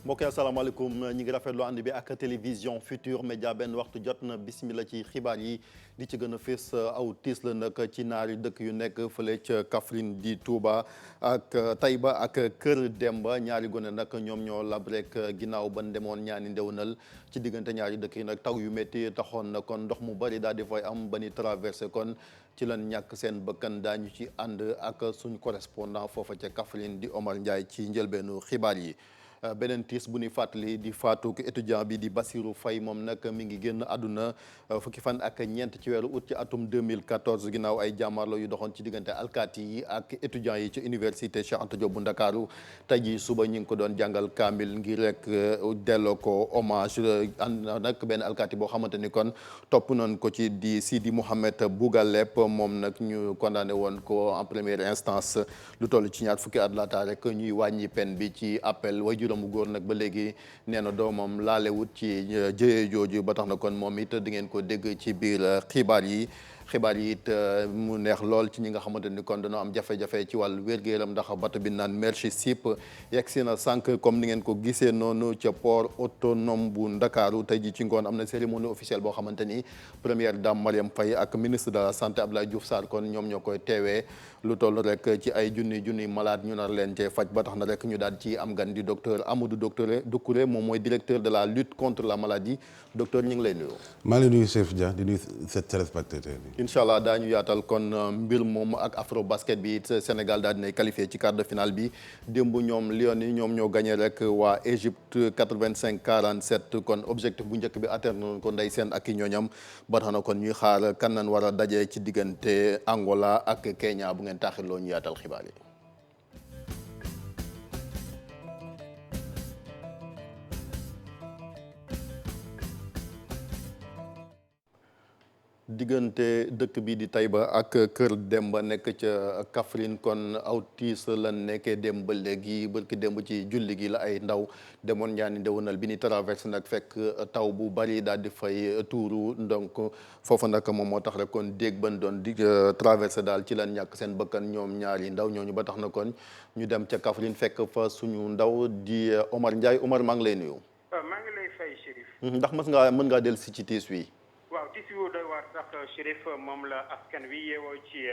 mbokk yi asalaamaaleykum ñi ngi rafetlu ànd bi ak télévision Futur Média benn waxtu jot na bismillah ci xibaar yi di ci gën a fés aw tiis la nag ci naari dëkk yu nekk fële ca Kaffrine di Touba ak Taïba ak Kër Demba ñaari gone nag ñoom ñoo lab rek ginnaaw ban demoon ñaani ndewnal ci diggante ñaari dëkk yi nag taw yu métti taxoon na kon ndox mu bari daal di fay am ba ni traversé kon ci lan ñàkk seen bëkkan daañu ci ànd ak suñ correspondant foofa ca Kaffrine di Omar Ndiaye ci njëlbeenu xibaar yi. beneen tiis bu ñuy fàttali di faatu étudiant bi di Bassirou Faye moom nag mi ngi génn àdduna fukki fan ak ñeent ci weeru août ci atum 2014 ginnaaw ay jàmmarloo yu doxoon ci diggante alkaati yi ak étudiants yi ci université Cheikh Anta Diop bu Ndakaaru tey jii suba ñu ngi ko doon jàngal kaamil ngir rek delloo ko hommage ànd nag benn alkaati boo xamante ni kon topp nañ ko ci di Sidi Mouhamed Bougaleb moom nag ñu condamné woon ko en première instance lu toll ci ñaar fukki at laata rek ñuy wàññi peine bi ci appel mu góor nag ba léegi nee na doomam laalewut ci jëye jooju ba tax na kon moom it di ngeen ko dégg ci biir xibaar yi it mu neex lool ci ñi nga xamante ni kon dañoo am jafe-jafe ci wàllu wér-gu-yaram ndax bato bi naan Merchi Sip yegg si na sànq comme ni ngeen ko gisee noonu ca port autonome bu Ndakaaru tey ji ci ngoon am na cérémonie officielle boo xamante ni première dame Marième Faye ak ministre de la santé Abdoulaye Diouf Sarr kon ñoom ñoo koy teewee lu toll rek ci ay junni malade ñu nar leen cee faj ba tax na rek ñu daal ci am gan di docteur Amadou Doucouré moom mooy directeur de la lutte contre la maladie docteur ñu ngi lay nuyu. maa ngi lay nuyu Chef Dia di nuyu set téléspectateur yi. incha allah daañu yaatal kon mbir moom ak afro basket bi it Sénégal daal dinay qualifié ci quart de finale bi démb ñoom Lions yi ñoom ñoo gagné rek waa Égypte 85-47 kon objectif bu njëkk bi atteindre ko ndey seen ak i ñooñam ba tax na kon ñuy xaar kan nañ war a daje ci diggante Angola ak Kenya bu ngeen taaxirloo ñu yaatal xibaar yi. diggante dëkk bi di Taïba ak Kër Demba nekk ca Kaffrine kon aw tiis lan nekkee dem ba léegi barki démb ci julli gi la ay ndaw demoon ñaani ndewenal bi ni traversé nag fekk taw bu bari daal di fay tuuru donc foofu nag moom moo tax rek kon déeg ban doon di traversé daal ci lan ñàkk seen bakkan ñoom ñaari ndaw ñooñu ba tax na kon ñu dem ca Kaffrine fekk fa suñu ndaw di Omar Ndiaye Omar maa ngi lay nuyu. maa ngi lay fay Chérif. ndax mën ngaa dellu si ci tiis wi. waaw tiis wi doy waar sax Chérif moom la askan wi yeewoo ci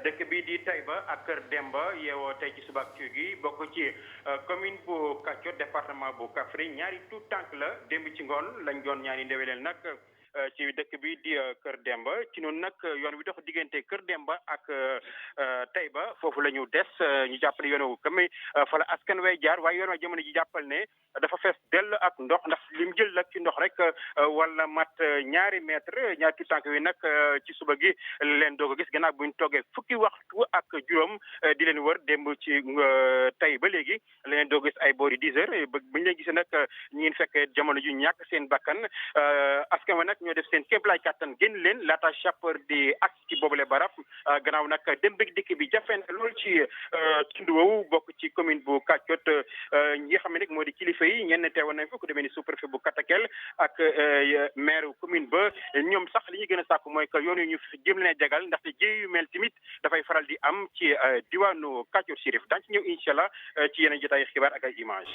dëkk bi di Taïba ak Kër Demba yeewoo tey ci suba ak gi bokk ci commune bu Kacoor département bu Kaffrine ñaari tout tànk la démb ci ngoon lañ doon ñaari ndeweleel nag ci dëkk bi di Kër Demba ci noonu nag yoon wi dox diggante Kër Demba ak Taïba foofu la ñu des ñu jàpp ne yoon wu comme fa la askan way jaar waaye yoon wa jamono ji jàppal ne dafa fees dell ak ndox ndax lim jël nag ci ndox rek wala mat ñaari mètre ñaari tout tànk wi nag ci suba gi leen doog a gis gannaaw buñ toogee fukki waxtu ak juróom di leen wër démb ci tey ba léegi leen doog a gis ay boori 10 heures buñ leen gisee nag ñi ngi fekk jamono ju ñàkk seen bakkan askan wa nag ñoo def seen kéemtalaay kàttan génn leen laata sapeur di ak ci boobule barab gannaaw nag dem bëgg dikk bi jafe na lool ci tund woowu bokk ci commune bu Kacoor ñi nga xam ne nag moo di kilifa yi ñenn teewoon nañ fa ku demee ni sous-préfet bu Katakel ak maire commune ba ñoom sax li ñuy gën a sàkku mooy que yoon yu ñu jëm leen a jagal ndaxte jéey yu mel tamit dafay faral di am ci diwaanu Kacoor Chérif daañu ci ñëw incha allah ci yeneen jotaay xibaar ak ay image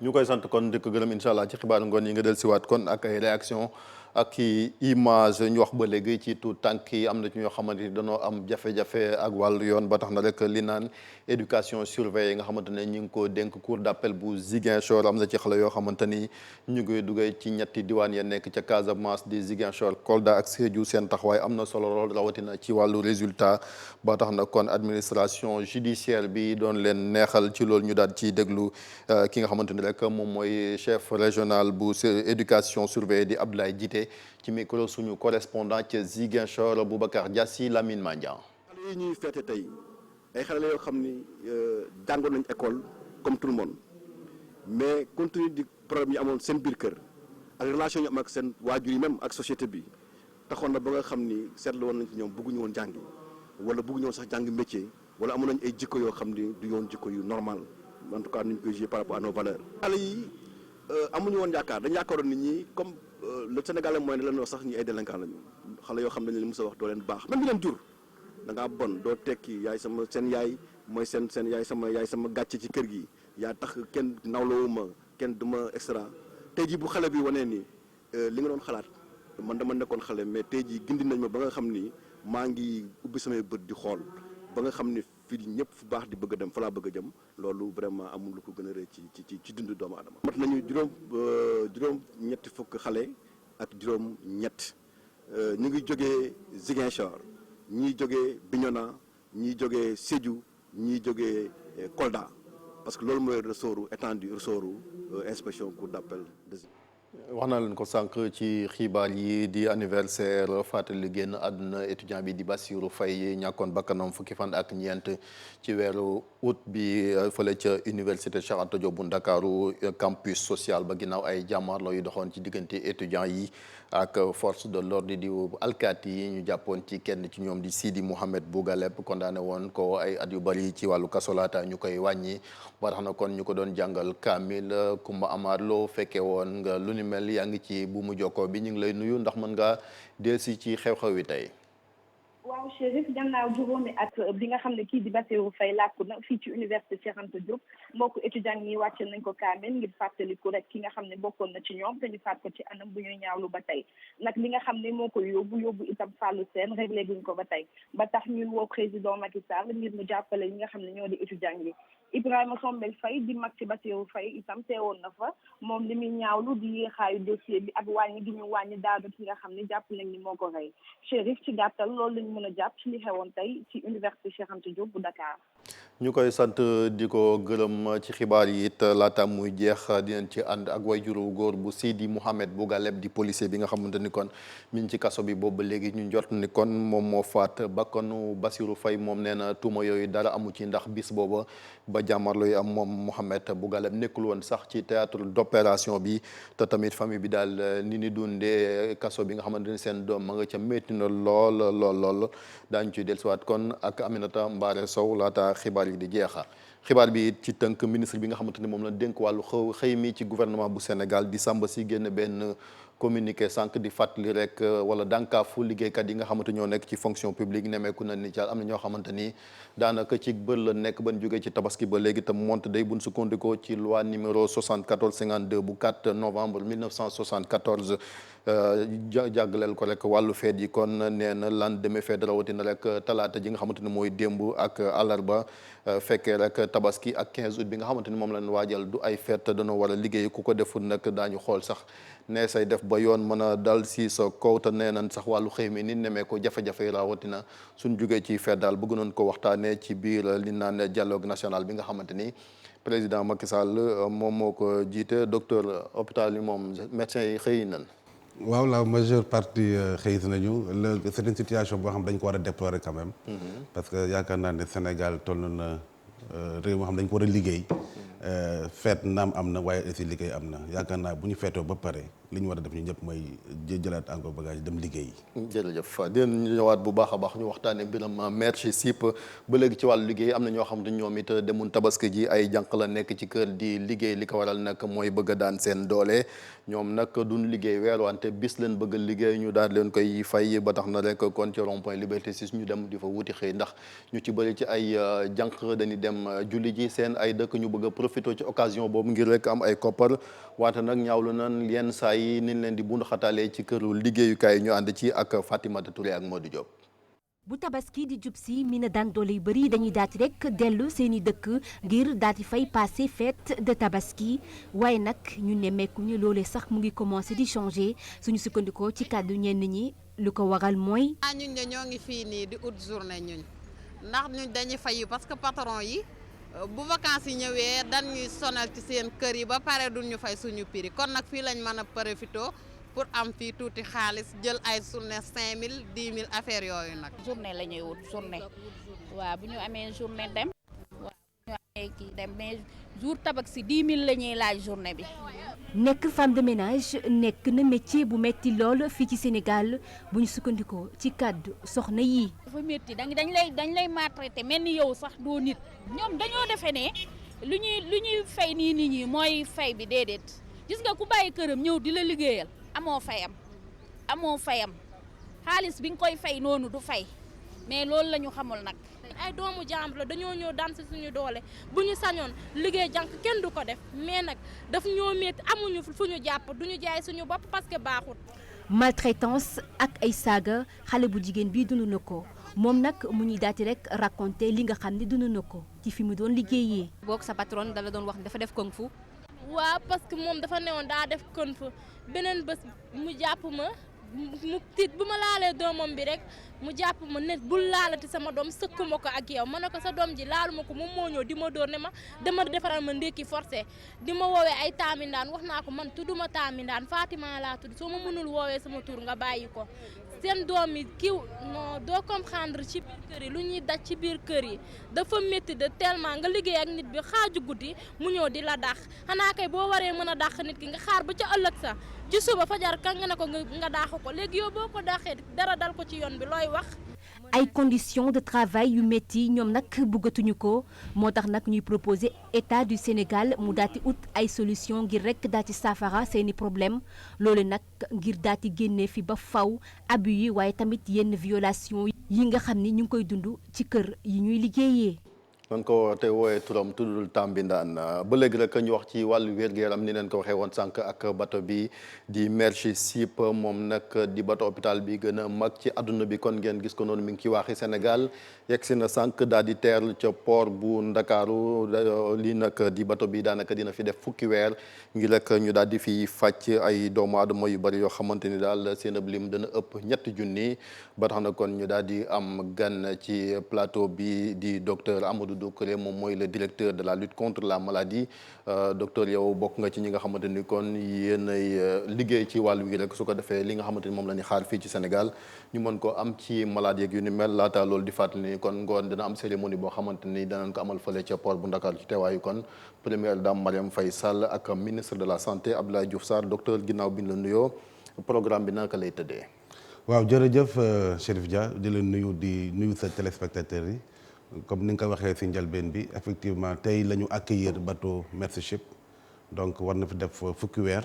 ñu koy sant kon di ko gërëm incha allah ci xibaaru ngoon yi nga del siwaat kon ak ay réaction ak image ñu wax ba léegi ci tout tànk yi am na ci ñoo xamante ni dañoo am jafe-jafe ak wàllu yoon ba tax na rek li naan éducation surveillée yi nga xamante ne ñu ngi ko dénk cour d'appel bu Ziguinchor am na ci xale yoo xamante ni ñu ngi duggee ci ñetti diwaan ya nekk ca Casamance di Ziguinchor Kolda ak Sédhiou seen taxawaay am na solo lool rawatina ci wàllu résultat ba tax na kon administration judiciaire bi doon leen neexal ci loolu ñu daal ci déglu ki nga xamante ni rek moom mooy chef régional bu éducation surveillée di Abdoulaye Djité ci micro suñu correspondant ca Ziguinchor Boubacar Diassi Lamine Mandiang. xale yi ñuy feete tey ay xale la yoo xam ni jàngoon nañ école comme tout le monde mais compte tenu di problème yi amoon seen biir kër ak relation ñu am ak seen waajur yi même ak société bi taxoon na ba nga xam ni seetlu woon nañ ci ñoom bëgguñu woon jàngi wala bëgguñu woon sax jàng métier wala amoon nañ ay jikko yoo xam ni du yoon jikko yu normal en tout cas nuñ koy jouer par rapport à nos valeurs. xale yi amuñu woon yaakaar dañu yaakaaroon nit ñi comme le Sénégalais mooy ne leen wax sax ñi ay délinquants lañu xale yoo xam ne dañ leen mës a wax doo leen baax même bi leen jur da ngaa bon doo tekki yaay sama seen yaay mooy seen yaay sama gàcce ci kër gi yaa tax kenn nawloowu ma kenn du ma extra tey jii bu xale bi wanee ni li nga doon xalaat man dama nekkoon xale mais tey jii gindi nañ ma ba nga xam ni maa ngi ubbi samay bët di xool ba nga xam ni fii ñëpp fu baax di bëgg a dem fa laa bëgg a jëm loolu vraiment amul lu ko gën a rëy ci dundu doomu aadama. mat nañu juróom ñetti fukk xale ak juróom ñett ñu ngi jógee Ziguinchor ñii jógee Bignona ñii jógee Sédhiou ñii jógee Kolda parce que loolu mooy ressortu étendu ressortu inspection cour d'appel de wax na leen ko sànq ci xibaar yi di anniversaire fàttali génn àdduna étudiant bi di Bassirou Faye ñàkkoon bakkanam fukki fan ak ñeent ci weeru août bi fële ca université Cheikh Anta Diop bu Ndakaaru campus social ba ginnaaw ay jàmmarloo yu doxoon ci diggante étudiants yi ak force de l'ordre di alkaati yi ñu jàppoon ci kenn ci ñoom di Sidi Mouhamed Bougaleb condamné woon ko ay at yu bari ci wàllu kaso laata ñu koy wàññi ba tax na kon ñu ko doon jàngal kaamil Kumba Amar Lo fekkee woon nga lu ni mel yaa ngi ci bu mu jokkoo bi ñu ngi lay nuyu ndax mën ngaa delsi ci xew-xew wi tey. waaw Chérif gannaaw juróomi at bi nga xam ne kii di Bassirou Faye làkku na fii ci université Cheikh Anta Diop mbokku étudiants yi wàcce nañ ko kaamel ngir fàttaliku rek ki nga xam ne bokkoon na ci ñoom te ñu faat ko ci anam bu ñuy ñaawlu ba tey nag li nga xam ne moo ko yóbbu itam Fallou Sène réglé guñ ko ba tey ba tax ñun woo président Macky Sall ngir mu jàppale ñi nga xam ne ñoo di étudiants yi Ibrahima Sombel Faye di mag ci Bassirou Faye itam teewoon na fa moom li muy ñaawlu di yéexaayu dossier bi ak wàññi gi ñu wàññi daadu ki nga xam ne jàpp nañ ni moo ko rey Chérif ci gàttal loolu lañ mën a jàpp ci li xewoon tey ci université Cheikh Anta Diop bu Dakar. ñu koy sant di ko gërëm ci xibaar yi it laata muy jeex dinañ ci ànd ak wayjuru góor bu Sidi Mouhamed Bougaleb di policier bi nga xamante ni kon mi ngi ci kaso bi boobu ba léegi ñu njort ni kon moom moo faat bakkanu Bassirou Faye moom nee na tuuma yooyu dara amu ci ndax bis booba ba jàmmarloo yi am moom Mouhamed Bougaleb nekkul woon sax ci théâtre d'opération bi te tamit famille bi daal ni ni dundee kaso bi nga xamante ni seen doom ma nga ca métti na lool daañu ci dellusiwaat kon ak Aminata Mbaare Sow laata xibaar yi di jeexa xibaar bi ci tënk ministre bi nga xamante ni moom la dénk wàllu xëy mi ci gouvernement bu Sénégal di Samba Sy génn benn communiqué sànq di fàttali rek wala dànkaafu liggéeykat yi nga xamante ñoo nekk ci fonction publique nemeeku na ni ca am na ñoo xamante ni daanaka ci bër la nekk ban jógee ci tabaski ba léegi tam monte day buñ sukkandikoo ci loi numéro 74/52 bu 4 novembre 1974 jàggaleel ko rek wàllu feet yi kon nee na lendemain feet rawatina rek talaata ji nga xamante ni mooy démb ak àllarba fekkee rek tabaski ak 15 août bi nga xamante ni moom lañ waajal du ay feet dañoo war a liggéey ku ko deful nag daañu xool sax nee say def ba yoon mën a dal si sa kaw te nee nañ sax wàllu xëy mi ni nemee ko jafe-jafe yi rawatina suñ jógee ci feet daal bëgg nañ ko waxtaanee ci biir li naan dialogue national bi nga xamante ni président Macky Sall moom moo ko jiite docteur hôpital yi moom médecin yi xëy nañ. waaw la majeure partie xëy nañu c'est une situation boo xam dañ ko war a déplorer quand même. parce que yaakaar naa ne Sénégal toll na réew moo xam dañ ko war a liggéey. feet naam am na waaye aussi liggéey am na yaakaar naa bu ñu feetoo ba pare li ñu war a def ñu ñëpp mooy jëlaat encore bagage dem liggéey. jërëjëf dinañ ñëwaat bu baax a baax ñu waxtaanee mbiram maire SIP ba léegi ci wàllu liggéey am na ñoo xam ne ñoom it demun tabaski ji ay jànq la nekk ci kër di liggéey li ko waral nag mooy bëgg a daan seen doole ñoom nag duñ liggéey weer wante bis leen bëgg a liggéey ñu daal leen koy fay ba tax na rek kon ci rond point Liberté 6 ñu dem di fa wuti xëy ndax ñu ci bëri ci ay jànq dañuy dem julli ji seen ay dëkk ñu bëgg a profité ci occasion boobu ngir rek am ay koppar wante nag ñaawlu nan yenn saa yi niñ leen di bundu xatalee ci këru liggéeyukaay ñu ànd ci ak Fatimata Touré ak Modou Diop. bu tabaski di jub si mi na daan doole yu bëri dañuy daati rek dellu seeni dëkk ngir daati fay passé fête de tabaski waaye nag ñu nemmeekuñu loolee sax mu ngi commencé di changer suñu sukkandikoo ci kàddu ñenn ñi lu ko waral mooy. ñun de ñoo ngi fii nii di ut journée ñun ndax ñun dañuy fayu parce que patron yi bu vacances yi ñëwee dañuy sonal ci seen kër yi ba pare duñu fay suñu prix kon nag fii lañ mën a profité pour am fii tuuti xaalis jël ay journée 5000 10 000 affaires yooyu nag. journée la ñuy wut journée waaw bu ñu amee journée dem waaw bu ñu amee kii dem mais jour tabaski 10 000 la ñuy laaj journée bi. nekk femme de ménage nekk na métier bu metti lool fii ci Sénégal bu ñu sukkandikoo ci kàddu soxna yi. dafa métti dañ lay maltraité mel ni yow sax doo nit. ñoom dañoo defee ne lu ñuy fay nii nit ñi mooy fay bi déedéet gis nga ku bàyyi këram ñëw di la liggéeyal amoo fayam xaalis bi nga koy fay noonu du fay mais loolu la ñu xamul nag ay doomu jàmbur la dañoo ñëw daan si suñu doole bu ñu sañoon liggéey jànk kenn du ko def mais nag daf ñoo métti amuñu fu ñu jàpp duñu jaay suñu bopp parce que baaxul. maltraitance ak ay saaga xale bu jigéen bi dund na ko moom nag mu ñuy daati rek raconter li nga xam ne dund na ko ci fi mu doon liggéeyee. boog sa patron dala doon wax dafa def kung fu. waaw parce que moom dafa newoon daa def kung fu beneen bés mu jàpp ma mu tiit bu ma laalee doomam bi rek mu jàpp ma ne bul laalati sama doom sëkk ma ko ak yow ma ne ko sa doom ji laalu ma ko moom moo ñëw di ma dóor ne ma dama defaral ma ndékki forcé di ma woowee ay taamindaan wax naa ko man tudduma taamindaan Fatima laa tudd soo ma mënul woowee sama tur nga bàyyi ko seen doom yi kiw non doo comprendre ci biir kër yi lu ñuy daj ci biir kër yi dafa métti de tellement nga liggéey ak nit bi xaaju guddi mu ñëw di la dàq xanaa kay boo waree mën a dàq nit ki nga xaar ba ca ëllëg sa ci suba fajar kan nga ne ko nga dàq ko léegi yow boo ko dàqee dara dal ko ci yoon bi looy wax. ay conditions de travail yu métti ñoom nag bëggatuñu ko moo tax nag ñuy proposer état du Sénégal mu daati ut ay solution ngir rek daati saafara seeni problème loolu nag ngir daati génne fi ba faw abus yi waaye tamit yenn violation yi nga xam ni ñu ngi koy dund ci kër yi ñuy liggéeyee. man ko te wooyee turam tuddul Tambindaan ba léegi rek ñu wax ci wàllu wér-gu-yaram ni leen ko waxee woon sànq ak bato bi di Merci Ship moom nag di bato hôpital bi gën a mag ci àdduna bi kon ngeen gis ko noonu mi ngi ci waaxi Sénégal yegg si na sànq daal di teer ca port bu Ndakaaru lii nag di bato bi daanaka dina fi def fukki weer ngir rek ñu daal di fi fàcc ay doomu aadama yu bari yoo xamante ni daal seen ab lim dana ëpp 3 junni ba tax na kon ñu daal di am gan ci plateau bi di docteur Amadou Doucouré moom mooy le directeur de la lutte contre la maladie docteur yow bokk nga ci ñi nga xamante ni kon yéenay liggéey ci wàll wi rek su ko defee li nga xamante ni moom la ñu xaar fii ci Sénégal ñu mën ko am ci maladie yeeg yu ni mel laata loolu di fàttali ni kon ngoon dina am cérémonie boo xamante ni danañ ko amal fële ca port bu Ndakaaru ci teewaayu kon première dame Marième Faye Sall ak ministre de la santé Abdoulaye Diouf Sarr docteur ginnaaw bi ñu la nuyoo programme bi naka lay tëddee. waaw jërëjëf Chérif Dia di la nuyu di nuyu sa téléspectateurs yi. comme ni nga ko waxee ci njëlbeen bi effectivement tey la ñu accueillir bateau Merci Ship donc war na fi def fukki weer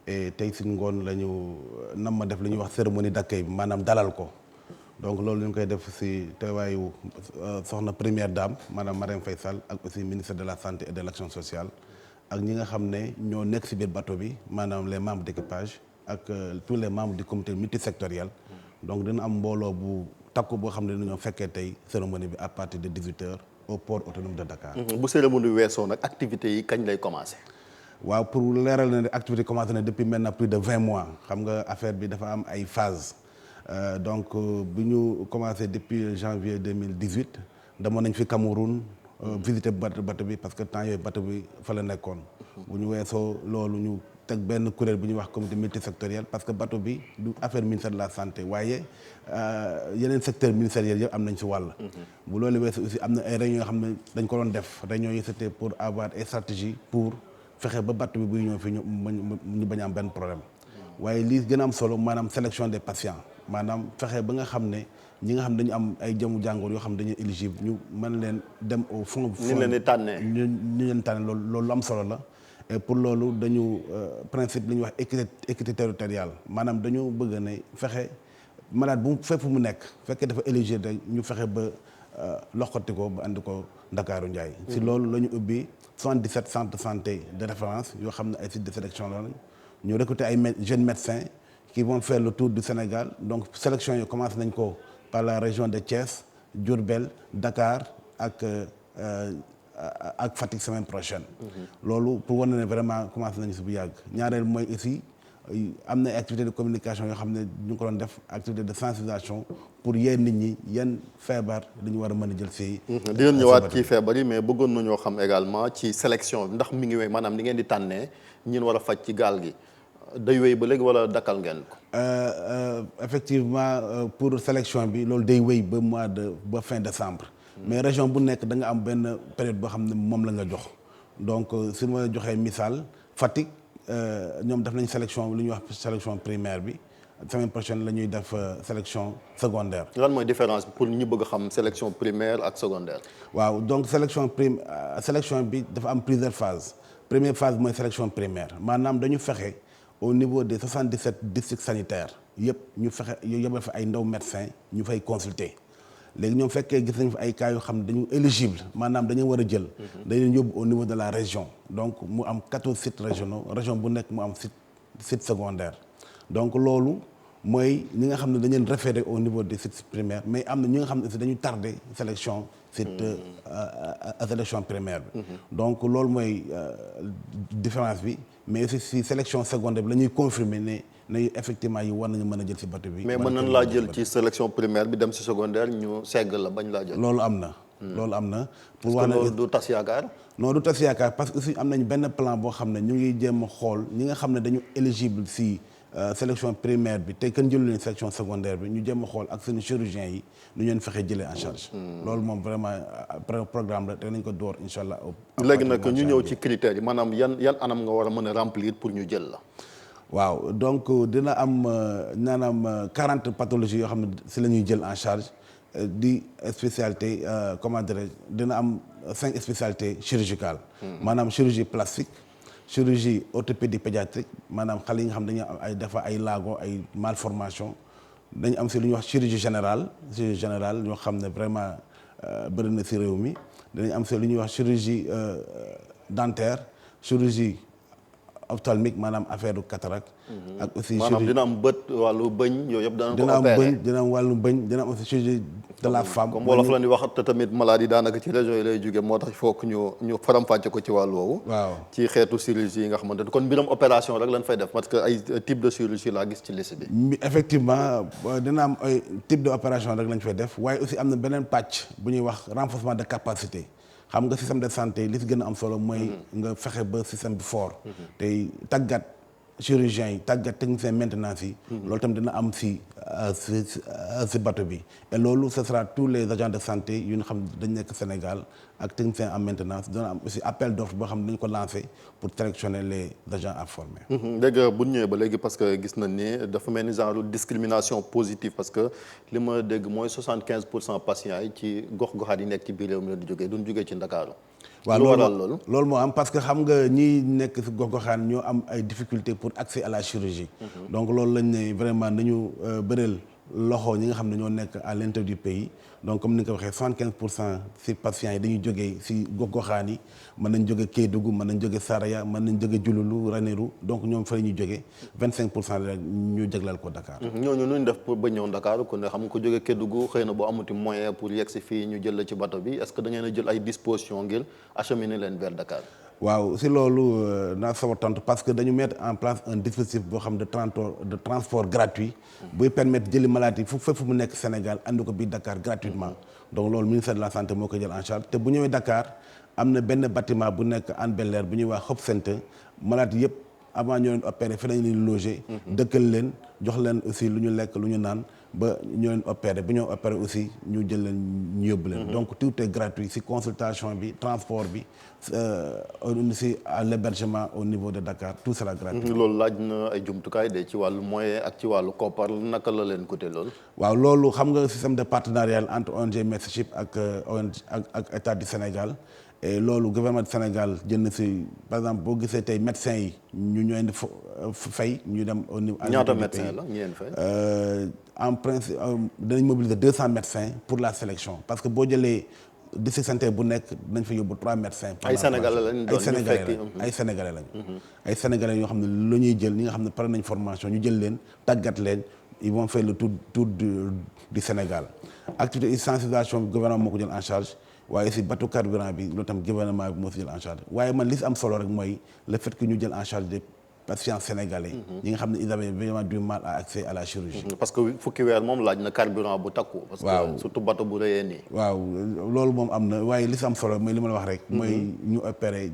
et tey ci ngoon la ñu nam ma def li ñuy wax cérémonie d'accueil bi maanaam dalal ko donc loolu ñu ngi koy def ci teewaayu soxna première dame maanaam Marième Faye Sall ak aussi ministre de la santé et de l'action sociale ak ñi nga xam ne ñoo nekk ci biir bateau bi maanaam les membres d'équipage ak tous les membres du comité multisectoriel donc dina am mbooloo bu takku boo xam ne dañoo fekkee tey cérémonie bi à partir de 18h au port autonome de Dakar. bu cérémonie weesoo nag activités yi kañ lay commencer. waaw pour leeral na ne activité commencé na depuis maintenant plus de 20 mois xam nga affaire bi dafa am ay phases donc bi ñu commencé depuis janvier 2018 demoon nañ fi Cameroun visiter bateau bi parce que temps yooyu bateau bi fa la nekkoon. bu ñu weesoo loolu ñu teg benn kuréel bu ñuy wax comité multisectoriel parce que bateau bi du affaire ministère de la santé waaye yeneen secteur ministériel yëpp am nañ ci wàll. bu loolu weesoo aussi am na ay réunions yoo xam ne dañ ko doon def réunions yi c'était pour avoir ay stratégie pour fexe ba bateau bi buy ñëw fi ñu bañ a am benn problème. waaye lii gën a am solo maanaam sélection des patients maanaam fexe ba nga xam ne ñi nga xam ne dañu am ay jëmu jàngoor yoo xam ne dañuy éligible ñu mën leen dem au fond. ni leen di tànnee ñu leen tànnee loolu am solo la. et pour loolu dañu principe li ñuy wax équité territoriale maanaam dañu bëgg ne fexe malade bu fépp mu nekk fekkee dafa éligible rek ñu fexe ba loxoti ko ba andi ko Ndakaaru Njaay si loolu la ñu ubbi 77 centres de santé de référence yoo xam ne ay sites de sélection la ñu recruter ay jeunes médecins qui vont faire le tour du Sénégal donc sélection yi commencé nañ ko par la région de Thiès Diourbel Dakar ak Fatick semaine prochaine. loolu pour wane ne vraiment commencé nañu si bu yàgg ñaareel mooy aussi am na activité de communication yoo xam ne ñu ngi ko doon def activité de sensibilisation pour yee nit ñi yan feebar dañu war a mën a jël si. dinañ ñëwaat ci feebar yi mais bëggoon nañoo xam également ci sélection ndax mi ngi wéy maanaam ni ngeen di tànnee ñin war a faj ci gaal gi day wéy ba léegi wala dakkal ngeen ko. effectivement pour sélection bi loolu day wéy ba fin décembre. mais région bu nekk da nga am benn période boo xam ne moom la nga jox donc su ma joxee misaal Fatick ñoom def nañ sélection lu ñuy wax sélection primaire bi semaine prochaine la ñuy def sélection secondaire. lan mooy différence pour ñu bëgg a xam sélection primaire ak secondaire. waaw donc sélection bi dafa am plusieurs phases première phase mooy sélection primaire maanaam dañu fexe au niveau des 77 districts sanitaires yëpp ñu fexe yóbbal fa ay ndaw médecins ñu fay consulter. léegi ñoom fekkee gis nañ fa ay cas yoo xam ne dañu éligible maanaam dañu war a jël dañ leen yóbbu au niveau de la région donc mu am 14 sites régionaux région bu nekk mu am site secondaire donc loolu mooy ñi nga xam ne dañu leen référé au niveau des sites primaires mais am na ñi nga xam ne aussi dañu tardé sélection site sélection primaire bi donc loolu mooy différence bi mais aussi si sélection secondaire bi la ñuy confirmer ne effectivement yi war nañu mën a jël si bateau bi. mais mën nañ laa jël ci sélection primaire bi dem si secondaire ñu segg la bañ laa jël. loolu am na. loolu am na. pour wax ne du tas yaakaar. non du tas yaakaar parce que aussi am nañ benn plan boo xam ne ñu ngi jéem a xool ñi nga xam ne dañu éligible si sélection primaire bi te kenn jëlu leen sélection secondaire bi ñu jéem a xool ak seen chirurgiens yi nu ñu leen fexe jëlee en charge. loolu moom vraiment programme la te nañ ko door incha allah. léegi nag ñu ñëw ci critères yi maanaam yan anam nga war a mën a remplir pour ñu jël la. waaw donc dina am naanaam 40 pathologies yoo xam ne si la ñuy jël en charge di spécialité comment dirais-je dina am 5 spécialités chirurgicales. maanaam chirurgie plastique chirurgie orthopédie pédiatrique maanaam xale yi nga xam dañu am ay dafa ay laago ay malformation dañu am si lu ñuy wax chirurgie générale ñoo xam ne vraiment bëri na si réew mi dañu am si lu ñuy wax chirurgie dentaire chirurgie ophtalmique maanaam affaire du cataracte. ak aussi maanaam dina am bët wàllu bëñ yooyu yëpp dana ko dina am opéré bëñ dina am wàllu bëñ dina am aussi chirurgie de la femme. comme wolof la ni wax te tamit maladie daanaka ci région yi lay jóge moo tax foog ñu faram-fàcce ko ci wàllu woowu. waaw ci xeetu chirurgie yi nga xamante ne kon mbiram opération rek lañ fay def parce que ay type de chirurgie laa gis ci liste bi. effectivement dina am ay type de opération rek lañ fay def waaye aussi am na beneen pàcc bu ñuy wax renforcement de capacité. xam nga système de santé li si gën a am solo mooy nga fexe ba système bi fort tey tàggat chirurgiens yi tàggat technicien maintenance yi loolu tam dina am si bateau bi et loolu ce sera tous les agents de santé yu nga xam dañ nekk Sénégal ak technicien en maintenance dina am aussi appel d'offre boo xam ne dañu ko lancé pour sélectionner les agents à former. léegi bu ñu ñëwee ba léegi parce que gis nañ ni dafa mel ni genre discrimination positive parce que li ma dégg mooy 75% patients yi ci gox-goxaat yi nekk ci biir réew mi la di jógee duñ jógee ci Ndakaaru. waaw lu waral loolu moo am parce que xam nga ñi nekk si gox-goxaan ñoo am ay difficultés pour accès à la chirurgie. donc loolu lañ ne vraiment nañu bëreel loxo ñi nga xam ne ñoo nekk à l'intérieur du pays donc comme ni nga ko waxee 75% si patients yi dañuy jógee si gox-goxaan yi mën nañ jóge Kédougou mën nañ jóge Saraya mën nañ jóge Diouloulou Ranérou donc ñoom fa la ñuy jógee 25% la ñu jagleel ko Dakar. ñooñu nu ñu def pour ba ñëw Dakar ku ne xam nga ko jóge Kédougou xëy na boo amuti moyen pour yegg si fii ñu jël la ci bateau bi est-ce que da ngeen a jël ay dispositions ngir acheminer leen vers Dakar. waaw si loolu naa sawar tontu parce que dañu mettre en place un dispositif boo xam de transport gratuit buy permettre jëli maladie fu mu nekk Sénégal andi ko biir Dakar gratuitement donc loolu ministère de la santé moo ko jël en charge te bu ñëwee Dakar am na benn bâtiment bu nekk Hann Bel-Air bu ñuy wax Hope Center maladie yëpp avant ñoo leen opéré fi lañu leen loger dëkkal leen jox leen aussi lu ñu lekk lu ñu naan ba ñoo leen opéré bu ñoo opéré aussi ñu jël leen ñu yóbbu leen donc tout est gratuit si consultation bi transport bi aussi à l'hébergement au niveau de Dakar tout sera gratuit. loolu laaj na ay jumtukaay de ci wàllu moyen ak ci wàllu koppar naka la leen coûté loolu. waaw loolu xam nga système de partenariat entre ONG Mercyship ak ONG ak état du Sénégal et loolu gouvernement du Sénégal jënd si par exemple boo gisee tey médecins yi ñu ñoo indi fay ñu dem au niveau. ñaata médecins la ñu leen fay. en principe danañ mobiliser 200 médecins pour la sélection parce que boo jëlee district sanitaire bu nekk dañ fa yóbbu 3 médecins. ay sénégalais lañ doon ay sénégalais lañ. ay sénégalais yoo xam ne lu ñuy jël ñi nga xam ne pare nañ formation ñu jël leen tàggat leen ils vont faire le tour du Sénégal activité de sensibilisation bi gouvernement moo ko jël en charge. waaye si bateau carburant bi loolu tam gouvernement bi moo si jël en charge waaye man li si am solo rek mooy le fait que ñu jël en charge des patients sénégalais. ñi nga xam ne ils avaient vraiment du mal à accès à la chirurgie. parce que fukki weer moom laaj na carburant bu takku. parce que surtout bateau bu rëyee nii. waaw loolu moom am na waaye li si am solo mooy li ma la wax rek. mooy ñu opéré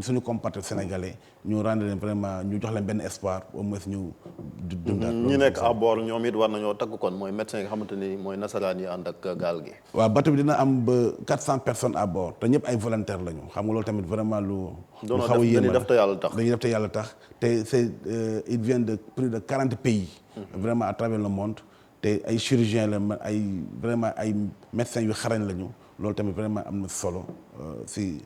suñu compatriotes sénégalais ñu rendre leen vraiment ñu jox leen benn espoir au moins ñu. dundaat ñi nekk à bord ñoom it war nañoo takku kon mooy médecin nga xamante ni mooy nasaraan yi ànd ak gaal gi. waaw bateau bi dina am ba 400 personnes à bord te ñëpp ay volontaires lañu xam nga loolu tamit vraiment lu xaw a yéeme dañuy def te yàlla tax dañuy def te yàlla tax te c'est il vient de plus de 40 pays. vraiment à travers le monde te ay chirurgiens la ay vraiment ay médecins yu xarañ lañu loolu tamit vraiment am na solo si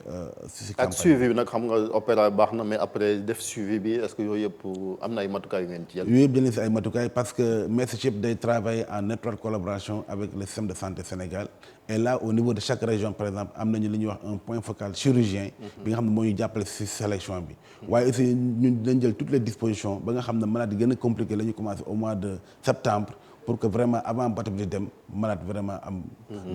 ak suivi bi nag xam nga opéra baax na mais après def suivi bi est-ce que yooyu yëpp am na ay matukaay yu ngeen ci jël. yooyu yëpp jël nañ si ay matukaay parce que Mercy Ships day travailler en étroite collaboration avec le système de santé Sénégal et là au niveau de chaque région par exemple am nañu li ñuy wax un point focal chirurgien bi nga xam ne moo ñu jàppale si sélection bi waaye aussi ñun dañ jël toutes les dispositions ba nga xam ne malade yi gën a compliqué la ñu commencé au mois de septembre pour que vraiment avant bateau bi di dem malade vraiment am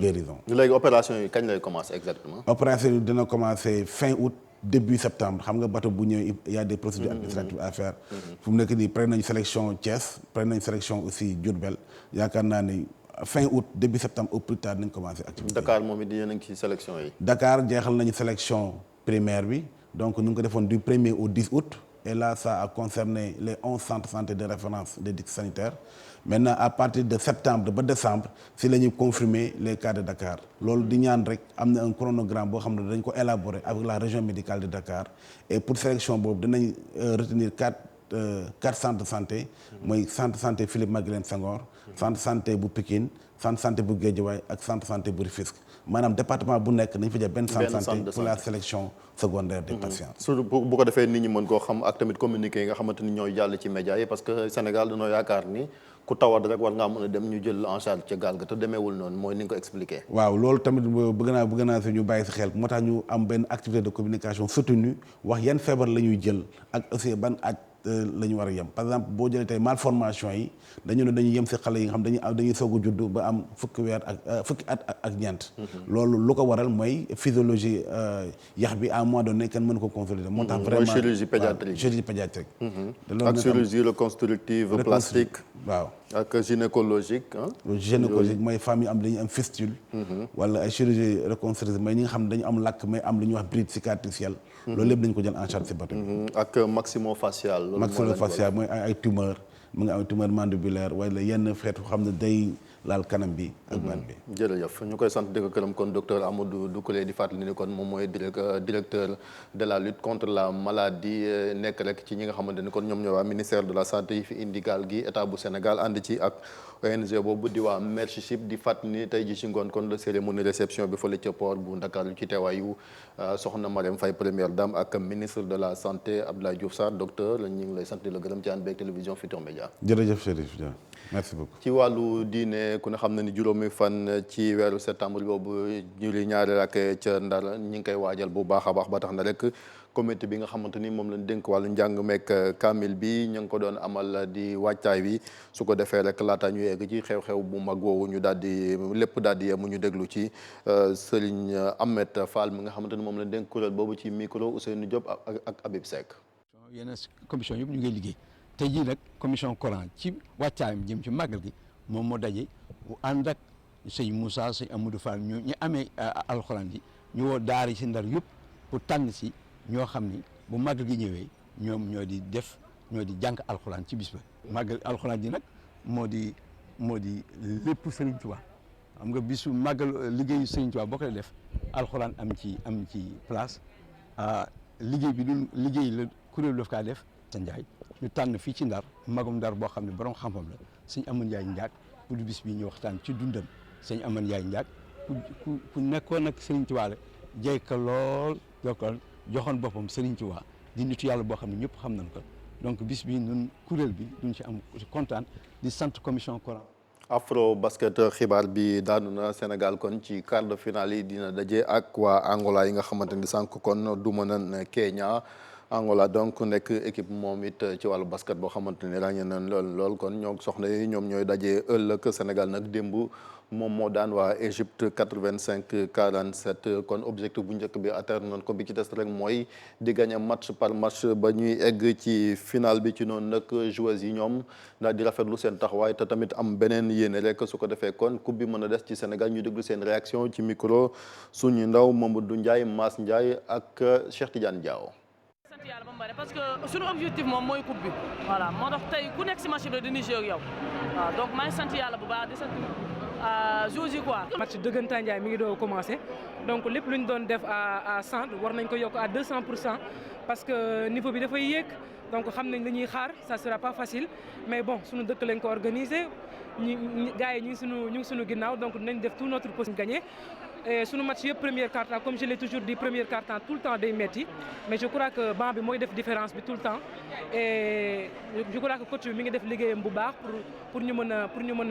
guérison. léegi opération yi kañ lay commencer exactement. opération yi dina commencer fin août début septembre xam nga bateau bu ñëwee il y a des procédures administratives à faire. fu mu nekk nii pare nañu sélection Thiès pare nañu sélection aussi Diourbel yaakaar naa ni fin août début septembre au plus tard nañ commencer activité. Dakar moom it yéen a ngi ci sélection yi. Dakar jeexal nañu sélection primaire bi donc ñu ngi ko defoon du 1er au 10 août. Et là, ça a concerné les 11 centres de santé de référence des districts sanitaires. Maintenant, à partir de septembre ba décembre, si la ñuy confirmer les cas de Dakar. loolu di ñaan rek am na un chronogramme boo xam ne dañ ko élaborer avec la région médicale de Dakar. Et pour sélection boobu dinañ retenir quatre centres de santé. mooy centre de santé Philippe Maguilène Senghor. centre de santé bu Pikine. centre de santé bu Guédiawaye ak centre de santé bu Rufisque. maanaam département bu nekk nañ fa jël benn centre de santé pour la sélection secondaire des patients. surtout bu ko defee nit ñi mën koo xam ak tamit communiqué yi nga xamante ni ñooy jàll ci médias yi parce que Sénégal dañoo yaakaar ni ku tawat rek war ngaa mën a dem ñu jël en charge ca gaal ga te demeewul noonu mooy ni nga ko expliqué. waaw loolu tamit bëgg naa si ñu bàyyi si xel moo tax ñu am benn activité de communication soutenue wax yan feebar la ñuy jël ak aussi ban aj la ñu war a yem par exemple boo jëlee tey malformation yi dañu ne dañuy yem si xale yi nga xam dañuy soog a judd ba am fukki at ak ñeent. loolu lu ko waral mooy physiologie yax bi à un moment donné kenn mën ko consolider. moo tax vraiment chirurgie pédiatrique chirurgie pédiatrique. ak chirurgie reconstructive plastique. waaw ak gynécologique gynécologique mooy femmes yi am dañuy am fistule. wala ay chirurgie reconstructive mooy ñi nga xam ne dañu am lakk mais am lu ñuy wax bride cicatricielle. loolu lépp dañu ko jël en charge si bateau bi. ak maxillofacial. maxillofacial mooy ay tumeur mu ngi am tumeur mandibulaire wala yenn xeetu xam ne day laal kanam bi ak baat bi. jërëjëf ñu koy sant di ko këram kon docteur Amadou Doucouré di fàttali ni kon moom mooy directeur de la lutte contre la maladie nekk rek ci ñi nga xamante ni kon ñoom ñoo waa ministère de la santé yi fi indi gaal gi état bu Sénégal ànd ci ak ONG boobu di waa Mercy Ships di fàttali ni tey ji ci ngoon kon la cérémonie réception bi fële ca port bu Ndakaaru ci teewaayu soxna Marième Faye première dame ak ministre de la santé Abdoulaye Diouf Sarr docteur ñu ngi lay sant di la gërëm ci ànd beeg télévision Futurs Médias. jërëjëf Chérif merci beaucoup. ci wàllu diine ku ne xam na ni juróomi fan ci weeru septembre boobu julli ñaari rakk ca Ndar ñi ngi koy waajal bu baax a baax ba tax na rek comité bi nga xamante ni moom lañ dénk wàllu njàng meek kaamil bi ñu ngi ko doon amal di waajtaay bi su ko defee rek laata ñu yegg ci xew-xew bu mag woowu ñu daal di lépp daal di yemu ñu déglu ci Serigne Ahmed Fall mi nga xamante ni moom lañ dénk kuréel boobu ci micro Ousseynou Diop ak Habib Seck. yenn commission yëpp ñu ngi liggéey. tey jii nag commission Coran ci wàccaayam jëm ci màggal gi moom moo daje ànd ak sëñ Moussa sëñ Amadou Fall ñu amee alxuraan ji ñu woo daara si Ndar yëpp pour tànn si ñoo xam ni bu màggal gi ñëwee ñoom ñoo di jàng alxuraan ci bis ba. màggal alxuraan ji nag moo di lépp Sëriñ Tuubaa xam nga bisu màggal liggéeyu Sëriñ Tuubaa boo koy def alxuraan am ci place liggéey bi du liggéey la kuréel daf kaa def sa njaay ñu tànn fii ci Ndar magum Ndar boo xam ne borom xam-xam la sëñ Aman Njaay Njaag pour bis bi ñu waxtaan ci dundam sëñ Aman Njaay Njaag ku nekkoon ak Sëriñ Tuubaa la jey ko lool joxoon boppam Sëriñ Tuubaa di nitu yàlla boo xam ne ñëpp xam nañ ko donc bis bi ñun kuréel bi duñ ci am kontaan di sant commission Coran. Afro basket xibaar bi daanu na Sénégal kon ci quart de finale yi dina daje ak waa Angola yi nga xamante ni sànq kon du mën a Kenya. Angola donc nekk équipe moom it ci wàllu basket boo xamante ni ràññee nañ lool kon ñoo soxna yi ñoom ñooy daje ëllëg Sénégal nag démb moom moo daan waa Égypte 85-47 kon objectif bu njëkk bi atteindre nañ ko bi ci des rek mooy di gagner match par match ba ñuy egg ci final bi ci noonu nag joueurs yi ñoom daal di rafetlu seen taxawaay te tamit am beneen yéene rek su ko defee kon coupe bi mën a des ci Sénégal ñu déglu seen réaction ci micro suñu ndaw Mamadou Ndiaye Mass Ndiaye ak Cheikh Tidiane Diaw. sant yàlla ba mu bëri parce que suñu objectif moom mooy coupe bi voilà moo tax tey ku nekk si match bi dina jouer ak yow waaw donc maa ngi sant yàlla bu baax di sant joueurs yi quoi. match dëggantaan Ndiaye mi ngi doog a commencé donc lépp lu ñu doon def à 100 war nañ ko yokk à 200% parce que niveau bi dafay yéeg donc xam nañ li ñuy xaar ça sera pas facile mais bon suñu dëkk lañ ko organiser gars yi ñu ngi suñu ginnaaw donc dinañ def tout notre possible gagner et sunu match yëpp première quart-temps comme je l'ai toujours dit première quart-temps tout le temps day metti mais je crois que banc bi mooy def différence bi tout le temps et je crois que coach bi mi ngi def liggéeyam bu baax pour ñu mën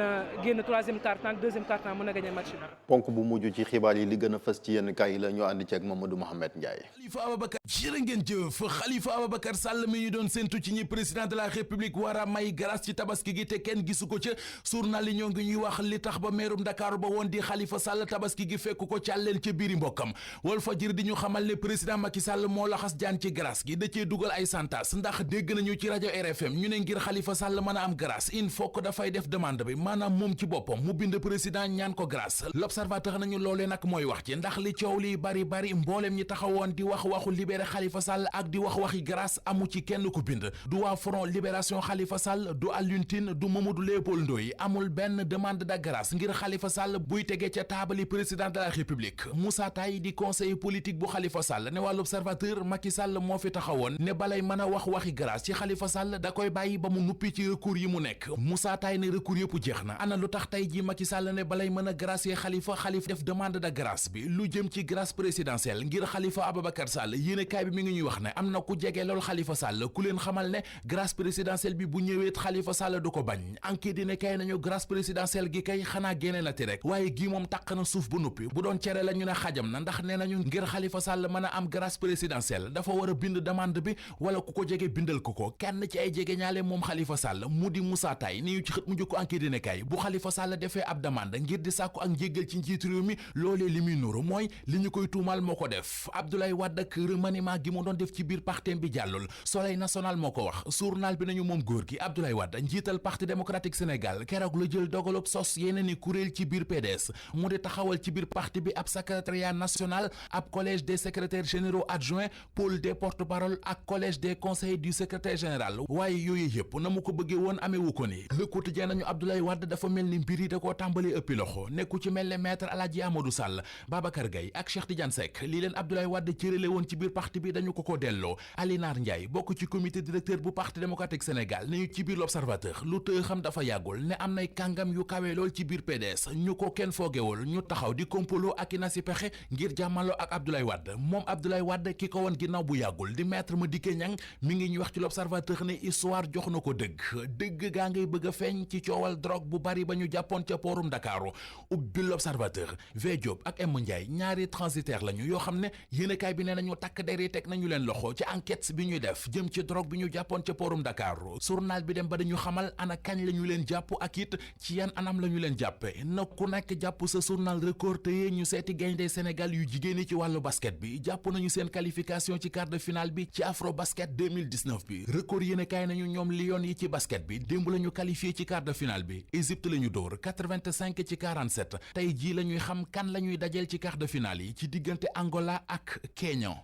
a génn troisième quart-temps ak deuxième quart-temps mën a gagner match bi. ponk bu mujj ci xibaar yi li gën a fës ci yenn kaay yi la ñu ànd ceeg Mamadou Mohamed Ndiaye. Khalifa Ababacar jërë ngeen jëf Khalifa Ababacar Sall mi ñu doon séntu ci ñi président de la république war a may grâce ci tabaski gi te kenn gisu ko ca journal yi ñoo ngi ñuy wax li tax ba meerum Dakar ba woon di Khalifa Sall tabaski gi fekk ko càlleen ca biiri mbokkam Walfadjri di ñu xamal ne président Macky Sall moo laxas jaan ci grâce gi da cee dugal ay santas ndax dégg nañu ci rajo RFM ñu ne ngir Khalifa Sall mën a am grâce il faut que dafay def demande bi maanaam moom ci boppam mu bind président ñaan ko grâce l'observateur nañu loolee nag mooy wax ci ndax li coow li bari mbooleem ñi taxawoon di wax waxu libéré Khalifa Sall ak di wax waxi grâce amu ci kenn ku bind du waa front libération Khalifa Sall du Alioune Tine du Mamadou Léopold Ndoye amul benn demande de grâce ngir Khalifa Sall buy tegee ca taabali président de la république Moussa Taye di conseiller politique bu Khalifa Sall ne waa l'observateur Macky Sall moo fi taxawoon ne balay mën a wax waxi grâce ci Khalifa Sall da koy bàyyi ba mu nuppi ci recours yi mu nekk Moussa Taye ne recours yëpp jeex na ana lu tax tey ji Macky Sall ne balay mën a gracier Khalifa def demande de grâce bi lu jëm ci grâce présidentielle ngir Khalifa Ababacar Sall yéenekaay bi mi ngi ñuy wax ne am na ku jege lool Khalifa Sall ku leen xamal ne grâce présidentielle bi bu ñëwee Khalifa Sall du ko bañ enquête dina kay nañu grâce présidentielle gi kay xanaa génne na ti rek waaye gi moom taq na suuf bu nuppi bu doon cere la ñu ne xajam na ndax nee nañu ngir Khalifa Sall mën a am grâce présidentielle dafa war a bind demande bi wala ku ko jege bindal ko kenn ci ay jege ñaale moom Khalifa Sall mu di Moussa Taye ni ñu ci xët mu jëkko enquête dina kay bu Khalifa Sall defee ab demande ngir di sàkku ak njéggal ci njiitu réew mi loolee li muy nuru mooy li ñu koy tuumal moo ko def Abdoulaye Wade ak remaniement gi mu doon def ci biir partem bi jàllul Soleil national moo ko wax journal bi nañu moom góor gi Abdoulaye Wade njiital parti démocratique Sénégal keroog la jël dogalub sos yeneen i kuréel ci biir PDS mu di taxawal ci biir parti bi ab secrétariat national ab collège des secrétaires généraux adjoints pôle des porte-parole ak collège des conseillers du secrétaire général waaye yooyu yëpp na mu ko bëggee woon ameewu ko ni Le Quotidien nañu Abdoulaye Wade dafa mel ni mbir yi da koo tàmbalee ëppi loxo nekku ci mel ne maître Aladji Amadou Sall Babacar Gaye ak Cheikh Tidiane Seck lii leen Abdoulaye Wade cërale woon ci biir parti bi dañu ko delloo Alinar Ndiaye bokk ci comité directeur bu parti démocratique Sénégal ne ñu ci biir l'observateur lu tëë xam dafa yàggul ne am nay kàngam yu kawe lool ci biir PDS ñu ko kenn foogewul ñu taxaw di kompolo ak i na si pexe ngir jàmmaloo ak Abdoulaye Wade moom Abdoulaye Wade ki ko woon ginnaaw bu yàggul di maître Madické Niang mi ngi ñuy wax ci l'observateur ne histoire jox na ko dëgg gaa ngay bëgg a feeñ ci coowal drogue bu bari ba ñu jàppoon ca poorum Ndakaaru ubbi l'observateur V Diop ak M Ndiaye ñaari transitaire lañu yoo xam ne yéenekaay bi nee nañu takk der yi teg nañu leen loxo ci enquête bi ñuy def jëm ci drogue bi ñu jàppoon ca poorum Ndakaaru journal bi dem ba dañu xamal ana kañ la ñu leen jàpp ak it ci yan anam la ñu leen jàppe na ku nekk jàpp sa journal record teye ñu seeti gaynde Sénégal yu jigéen ci wàllu basket bi jàpp nañu seen qualification ci quart de finale bi ci Afro Basket 2019 bi record yéenekaay nañu ñoom Lions yi ci basket bi démb la ñu qualifié ci quart de finale bi Égypte la ñu dóor 85 ci 47 tey jii la ñuy xam kan la ñuy dajeel ci quart de finale yi ci diggante Angola ak Kenya.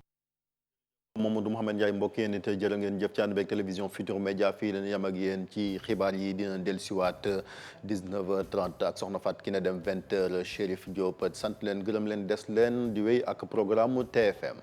Mamadou Mouhamed Ndiaye mbokk yéen it jërë ngeen jëf ci ànd beeg télévision Futurs Médias fii leen yam ak yéen ci xibaar yi dina dellusiwaat 19h30 ak soxna Fatou Kiné Deme 20h Chérif Diop sant leen gërëm leen des leen di wéy ak programme TFM.